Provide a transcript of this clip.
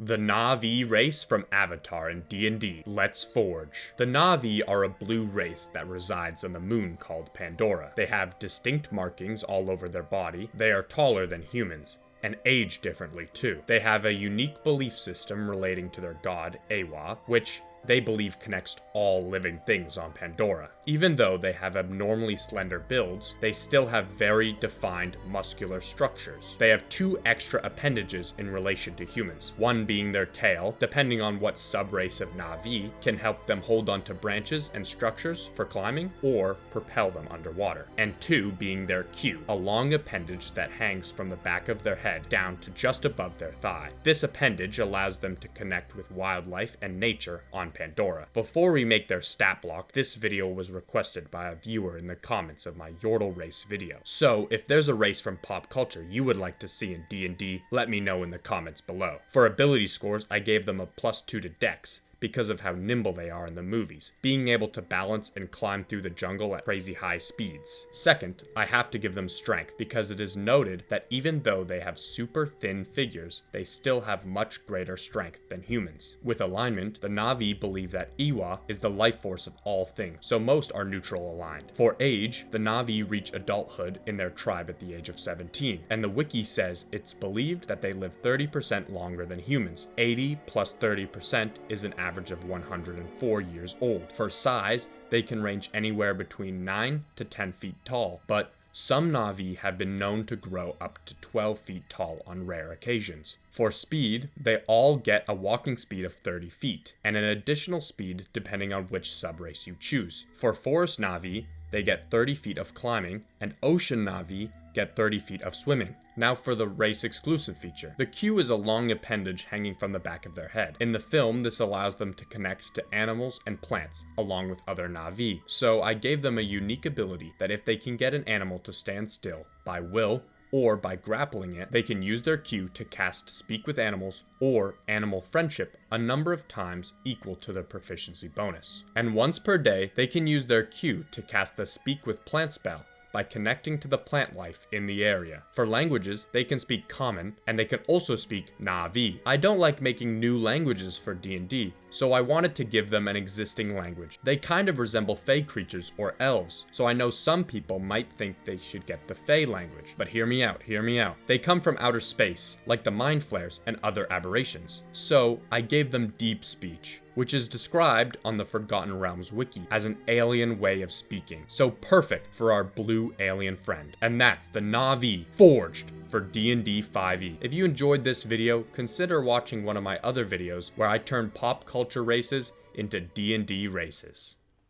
The Navi race from Avatar in D&D. Let's forge. The Navi are a blue race that resides on the moon called Pandora. They have distinct markings all over their body. They are taller than humans, and age differently too. They have a unique belief system relating to their god, Awa, which they believe connects all living things on Pandora. Even though they have abnormally slender builds, they still have very defined muscular structures. They have two extra appendages in relation to humans, one being their tail, depending on what subrace of Navi, can help them hold onto branches and structures for climbing or propel them underwater, and two being their queue, a long appendage that hangs from the back of their head down to just above their thigh. This appendage allows them to connect with wildlife and nature on Pandora. Before we make their stat block, this video was requested by a viewer in the comments of my Yordle race video. So if there's a race from pop culture you would like to see in D&D, let me know in the comments below. For ability scores, I gave them a +2 to Dex, because of how nimble they are in the movies, being able to balance and climb through the jungle at crazy high speeds. Second, I have to give them strength, because it is noted that even though they have super thin figures, they still have much greater strength than humans. With alignment, the Navi believe that Iwa is the life force of all things, so most are neutral aligned. For age, the Navi reach adulthood in their tribe at the age of 17, and the wiki says it's believed that they live 30% longer than humans. 80 plus 30% is an average of 104 years old. For size, they can range anywhere between 9 to 10 feet tall, but some Navi have been known to grow up to 12 feet tall on rare occasions. For speed, they all get a walking speed of 30 feet, and an additional speed depending on which subrace you choose. For forest Navi, they get 30 feet of climbing, and ocean Navi get 30 feet of swimming. Now for the race exclusive feature. The queue is a long appendage hanging from the back of their head. In the film, this allows them to connect to animals and plants, along with other Navi. So I gave them a unique ability that if they can get an animal to stand still by will, or by grappling it, they can use their queue to cast Speak with Animals or Animal Friendship a number of times equal to their proficiency bonus. And once per day, they can use their queue to cast the Speak with Plant spell by connecting to the plant life in the area. For languages, they can speak Common, and they can also speak Navi. I don't like making new languages for D&D, so I wanted to give them an existing language. They kind of resemble Fae creatures or elves, so I know some people might think they should get the Fae language. But hear me out, hear me out. They come from outer space, like the Mind Flayers and other aberrations. So I gave them Deep Speech, which is described on the Forgotten Realms wiki as an alien way of speaking. So perfect for our blue alien friend. And that's the Navi forged for D&D 5e. If you enjoyed this video, consider watching one of my other videos where I turn pop culture races into D&D races.